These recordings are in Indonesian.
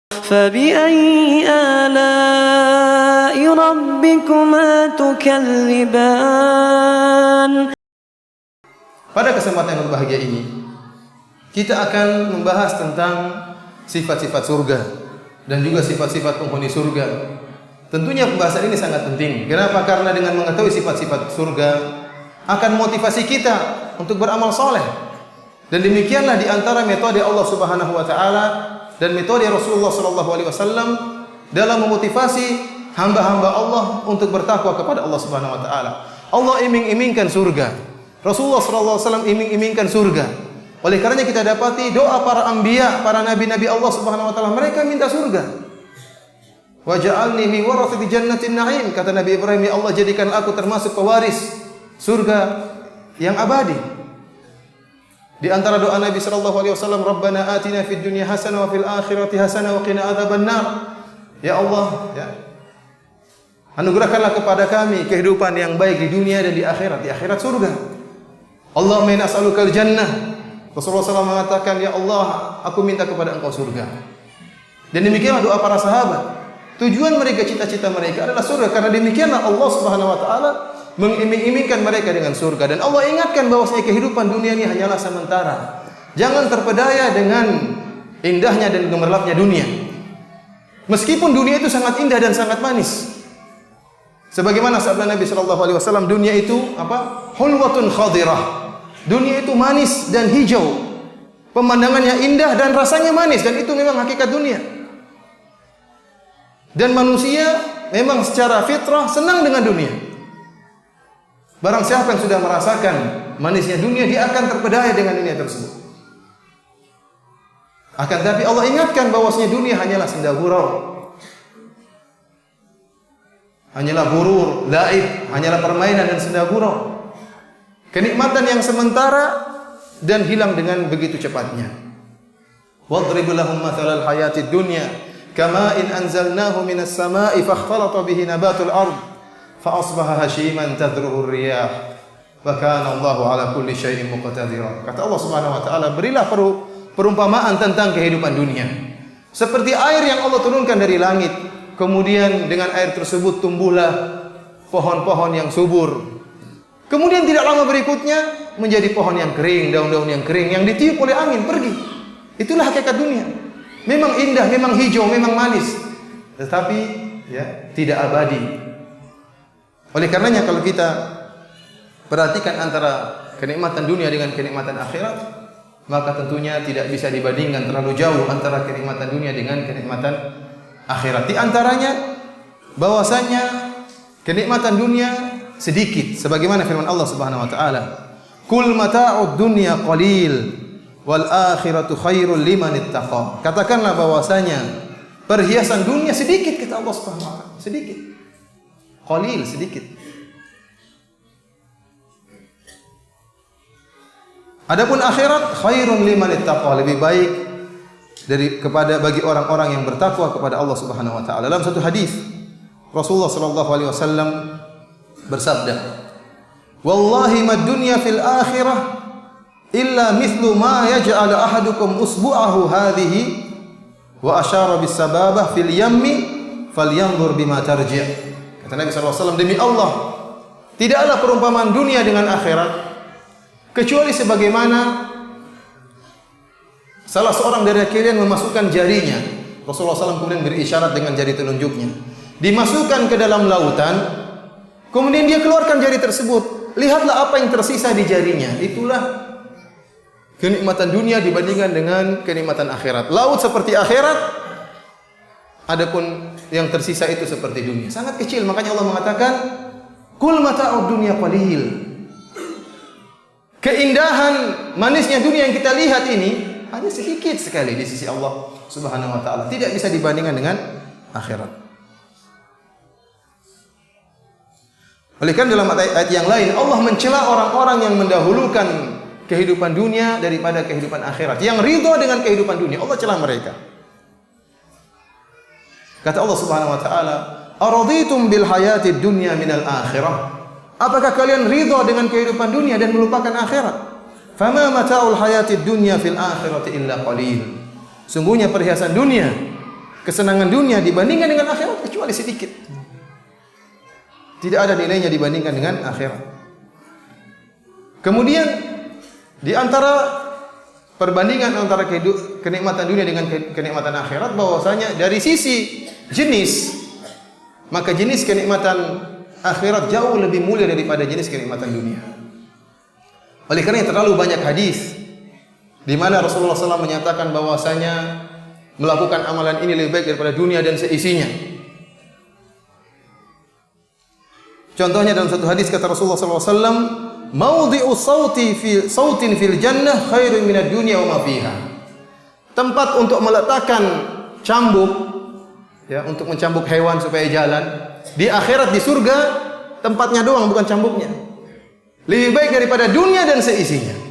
فبأي آلاء ربكما تكذبان. Pada kesempatan yang berbahagia ini, kita akan membahas tentang sifat-sifat surga dan juga sifat-sifat penghuni surga. Tentunya pembahasan ini sangat penting. Kenapa? Karena dengan mengetahui sifat-sifat surga akan motivasi kita untuk beramal soleh. Dan demikianlah di antara metode Allah Subhanahu wa taala dan metode Rasulullah sallallahu alaihi wasallam dalam memotivasi hamba-hamba Allah untuk bertakwa kepada Allah Subhanahu wa taala. Allah iming-imingkan surga. Rasulullah sallallahu alaihi wasallam iming-imingkan surga. Oleh karenanya kita dapati doa para anbiya, para nabi-nabi Allah Subhanahu wa taala, mereka minta surga. Waj'alni min warathati jannatin na'im, kata Nabi Ibrahim, ya Allah jadikan aku termasuk pewaris surga yang abadi. Di antara doa Nabi sallallahu alaihi wasallam, Rabbana atina fid dunya hasanah wa fil akhirati hasanah wa qina adzabannar. Ya Allah, ya, anugerahkanlah kepada kami kehidupan yang baik di dunia dan di akhirat surga. Allahumma inna nas'alukal jannah. Rasulullah SAW mengatakan, ya Allah, aku minta kepada engkau surga. Dan demikianlah doa para sahabat. Tujuan mereka, cita-cita mereka adalah surga. Karena demikianlah Allah Subhanahu wa taala mengiming-imingkan mereka dengan surga. Dan Allah ingatkan bahwasanya kehidupan dunia ini hanyalah sementara. Jangan terpedaya dengan indahnya dan gemerlapnya dunia. Meskipun dunia itu sangat indah dan sangat manis. Sebagaimana sabda Nabi sallallahu alaihi wasallam, dunia itu apa? Hulwatun khadirah. Dunia itu manis dan hijau. Pemandangannya indah dan rasanya manis, dan itu memang hakikat dunia. Dan manusia memang secara fitrah senang dengan dunia. Barang siapa yang sudah merasakan manisnya dunia, dia akan terpedaya dengan dunia tersebut. Akan tapi Allah ingatkan bahwasanya dunia hanyalah senda gurau. Hanyalah gurur, laib, hanyalah permainan dan senda gurau. Kenikmatan yang sementara dan hilang dengan begitu cepatnya. Wadrib lahum mathalal hayatid dunya kama in anzalnahu minas samaa'i fakhtalata bihi nabatul ard fa asbaha hashiman tadruhu ar-riyah wa kana Allahu ala kulli syai'in muqtadira. Kata Allah Subhanahu wa taala, berilah perumpamaan tentang kehidupan dunia. Seperti air yang Allah turunkan dari langit, kemudian dengan air tersebut tumbuhlah pohon-pohon yang subur. Kemudian tidak lama berikutnya menjadi pohon yang kering, daun-daun yang kering yang ditiup oleh angin pergi. Itulah hakikat dunia. Memang indah, memang hijau, memang manis, tetapi ya tidak abadi. Oleh karenanya kalau kita perhatikan antara kenikmatan dunia dengan kenikmatan akhirat, maka tentunya tidak bisa dibandingkan, terlalu jauh antara kenikmatan dunia dengan kenikmatan akhirat. Di antaranya bahwasanya kenikmatan dunia sedikit, sebagaimana firman Allah Subhanahu wa taala, "Kul mata'ud dunya qalil wal akhiratu khairul liman ittaqa." Katakanlah bahwasanya perhiasan dunia sedikit, kata Allah Subhanahu wa taala, sedikit. Qalil, sedikit. Adapun akhirat khairun liman ittaqa, lebih baik bagi orang-orang yang bertakwa kepada Allah Subhanahu wa taala. Dalam satu hadis Rasulullah sallallahu alaihi wasallam bersabda, "Wallahi mad dunya fil akhirah illa mithlu ma yaj'al ahadukum usbu'ahu hadhihi wa asyara bis sababah fil yammi falyanzur bima tarji'." Kata Nabi sallallahu alaihi wasallam, demi Allah, tidaklah perumpamaan dunia dengan akhirat kecuali sebagaimana salah seorang dari kalian memasukkan jarinya. Rasulullah SAW kemudian berisyarat dengan jari telunjuknya, dimasukkan ke dalam lautan, kemudian dia keluarkan jari tersebut. Lihatlah apa yang tersisa di jarinya. Itulah kenikmatan dunia dibandingkan dengan kenikmatan akhirat. Laut seperti akhirat, adapun yang tersisa itu seperti dunia, sangat kecil. Makanya Allah mengatakan, "Kul mata'ud dunya qalil." Keindahan manisnya dunia yang kita lihat ini hanya sedikit sekali di sisi Allah Subhanahu wa taala, tidak bisa dibandingkan dengan akhirat. Oleh karena dalam ayat yang lain Allah mencela orang-orang yang mendahulukan kehidupan dunia daripada kehidupan akhirat, yang ridha dengan kehidupan dunia. Allah cela mereka. Kata Allah Subhanahu wa taala, "Araditum bil hayatid dunya minal akhirah?" Apakah kalian ridha dengan kehidupan dunia dan melupakan akhirat? Fama mata'ul hayatid dunya fil akhirati illa qalil. Sungguhnya perhiasan dunia kesenangan dunia dibandingkan dengan akhirat kecuali sedikit. Tidak ada nilainya dibandingkan dengan akhirat. Kemudian di antara perbandingan antara kenikmatan dunia dengan kenikmatan akhirat, bahwasanya dari sisi jenis, maka jenis kenikmatan akhirat jauh lebih mulia daripada jenis kenikmatan dunia. Oleh karena terlalu banyak hadis di mana Rasulullah SAW menyatakan bahwasanya melakukan amalan ini lebih baik daripada dunia dan seisinya. Contohnya dalam satu hadis kata Rasulullah SAW, "Maudhi'u sautin fil jannah khairun minad dunya wa ma fiha." Tempat untuk meletakkan cambuk, ya, untuk mencambuk hewan supaya jalan di akhirat di surga, tempatnya doang bukan cambuknya, lebih baik daripada dunia dan seisinya.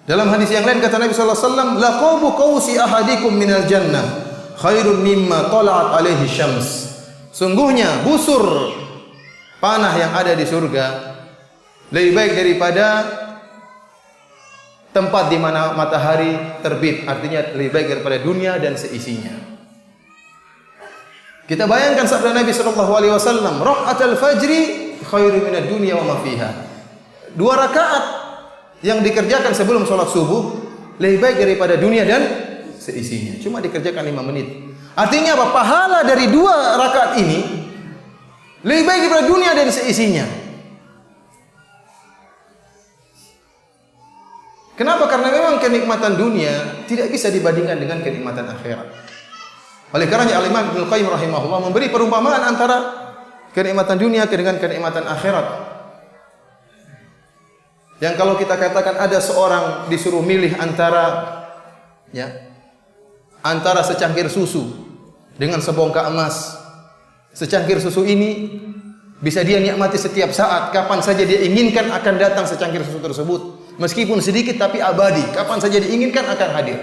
Dalam hadis yang lain kata Nabi sallallahu alaihi wasallam, "Laqabu qausi ahadikum minal jannah khairun mimma tala'at alaihi syams." Sungguhnya busur panah yang ada di surga lebih baik daripada tempat di mana matahari terbit, artinya lebih baik daripada dunia dan seisinya. Kita bayangkan sabda Nabi sallallahu alaihi wasallam, "Raka'atul fajri khairun minad dunya wa ma fiha." 2 rakaat yang dikerjakan sebelum sholat subuh lebih baik daripada dunia dan seisinya. Cuma dikerjakan 5 menit. Artinya apa? Pahala dari 2 rakaat ini lebih baik daripada dunia dan seisinya. Kenapa? Karena memang kenikmatan dunia tidak bisa dibandingkan dengan kenikmatan akhirat. Oleh karenanya Al-Imam Ibnu Qayyim rahimahullah memberi perumpamaan antara kenikmatan dunia dengan kenikmatan akhirat. Yang kalau kita katakan ada seorang disuruh milih antara secangkir susu dengan sebongkah emas. Secangkir susu ini bisa dia nikmati setiap saat, kapan saja dia inginkan akan datang secangkir susu tersebut. Meskipun sedikit tapi abadi, kapan saja diinginkan akan hadir.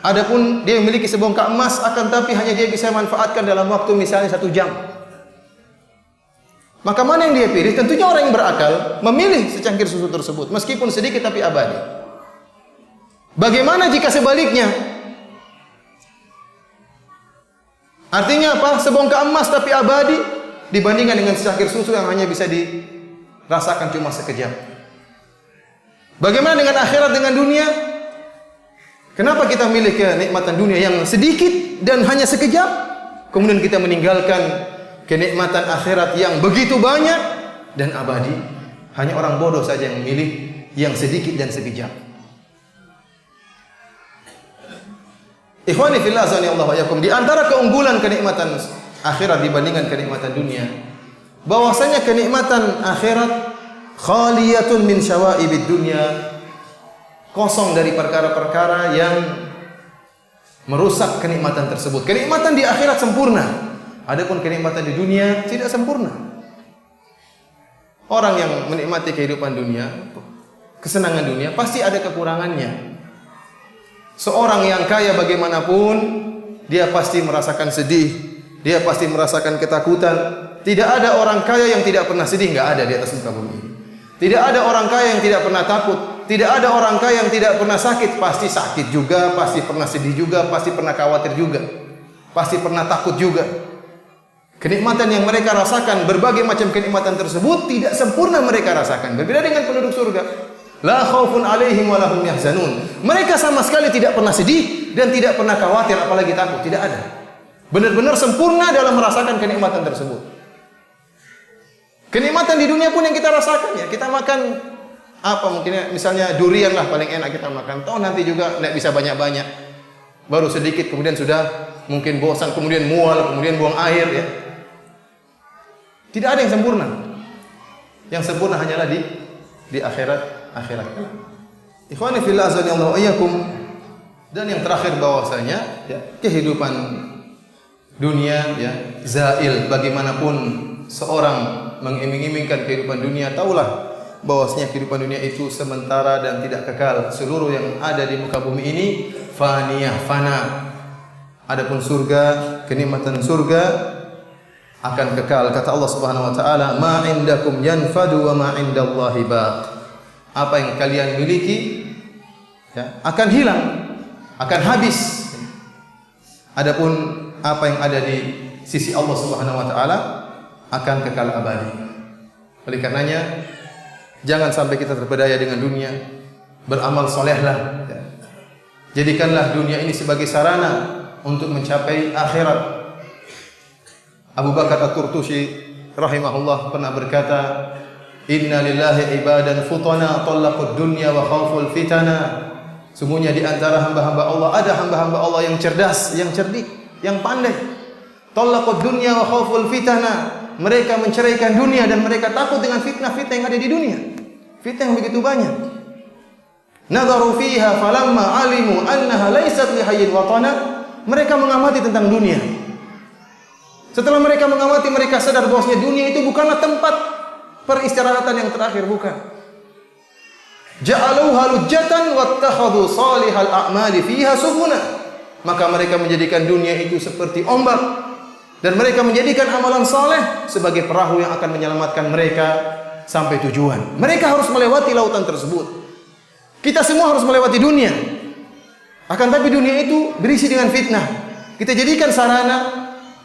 Adapun dia memiliki sebongkah emas, akan tapi hanya dia bisa manfaatkan dalam waktu misalnya 1 jam. Maka mana yang dia pilih? Tentunya orang yang berakal memilih secangkir susu tersebut, meskipun sedikit tapi abadi. Bagaimana jika sebaliknya? Artinya apa? Sebongkah emas tapi abadi dibandingkan dengan secangkir susu yang hanya bisa dirasakan cuma sekejap. Bagaimana dengan akhirat, dengan dunia? Kenapa kita milih kenikmatan dunia yang sedikit dan hanya sekejap, kemudian kita meninggalkan kenikmatan akhirat yang begitu banyak dan abadi? Hanya orang bodoh saja yang memilih yang sedikit dan sekejap. Ikhwani fillah azanillahu wa iyyakum, di antara keunggulan kenikmatan akhirat dibandingkan kenikmatan dunia, bahwasanya kenikmatan akhirat khaliyatun min syawaibid dunya, kosong dari perkara-perkara yang merusak kenikmatan tersebut. Kenikmatan di akhirat sempurna, adapun kenikmatan di dunia tidak sempurna. Orang yang menikmati kehidupan dunia, kesenangan dunia, pasti ada kekurangannya. Seorang yang kaya bagaimanapun, dia pasti merasakan sedih, dia pasti merasakan ketakutan. Tidak ada orang kaya yang tidak pernah sedih, enggak ada di atas muka bumi. Tidak ada orang kaya yang tidak pernah takut, tidak ada orang kaya yang tidak pernah sakit. Pasti sakit juga, pasti pernah sedih juga, pasti pernah khawatir juga, pasti pernah takut juga. Kenikmatan yang mereka rasakan, berbagai macam kenikmatan tersebut tidak sempurna mereka rasakan. Berbeda dengan penduduk surga. La khaufun alaihim wa lahum yahzanun. Mereka sama sekali tidak pernah sedih dan tidak pernah khawatir apalagi takut, tidak ada. Benar-benar sempurna dalam merasakan kenikmatan tersebut. Kenikmatan di dunia pun yang kita rasakan, ya, kita makan apa mungkin misalnya durian lah paling enak kita makan. Toh nanti juga tidak bisa banyak-banyak. Baru sedikit kemudian sudah mungkin bosan, kemudian mual, kemudian buang air, ya. Tidak ada yang sempurna. Yang sempurna hanyalah di akhirat. Ikhwani fillah azanillahu wa iyyakum. Dan yang terakhir bahwasanya kehidupan dunia zail. Bagaimanapun seorang mengiming-imingkan kehidupan dunia, taulah bahwasanya kehidupan dunia itu sementara dan tidak kekal. Seluruh yang ada di muka bumi ini faniyah, fana. Adapun surga, kenikmatan surga akan kekal. Kata Allah Subhanahu wa taala, "Ma indakum yanfadu wa ma indallahi baq." apa yang kalian miliki ya, akan hilang, akan habis. Adapun apa yang ada di sisi Allah Subhanahu wa taala akan kekal abadi. Oleh karenanya jangan sampai kita terpedaya dengan dunia. Beramal solehlah ya. Jadikanlah dunia ini sebagai sarana untuk mencapai akhirat. Abu Bakar At-Turtusi rahimahullah pernah berkata, "Inna lillahi ibadan futana talaqud dunya wa khawful fitana." Sungguhnya di antara hamba-hamba Allah ada hamba-hamba Allah yang cerdas, yang cerdik, yang pandai. Talaqud dunya wa khawful fitana. Mereka menceraikan dunia dan mereka takut dengan fitnah-fitnah yang ada di dunia. Fitnah yang begitu banyak. Nadharu fiha falamma alimu annaha laysat lihayyin watana. Mereka mengamati tentang dunia. Setelah mereka mengamati, mereka sadar bahwasanya dunia itu bukanlah tempat peristirahatan yang terakhir, bukan. Ja'aluha lujjatan wattakhadhu salihal a'mali fiha sufuna. Maka mereka menjadikan dunia itu seperti ombak dan mereka menjadikan amalan saleh sebagai perahu yang akan menyelamatkan mereka sampai tujuan. Mereka harus melewati lautan tersebut. Kita semua harus melewati dunia. Akan tapi dunia itu berisi dengan fitnah. Kita jadikan sarana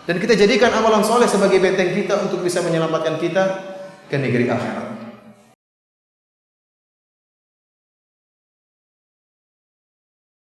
dan kita jadikan amalan soleh sebagai benteng kita untuk bisa menyelamatkan kita ke negeri akhirat.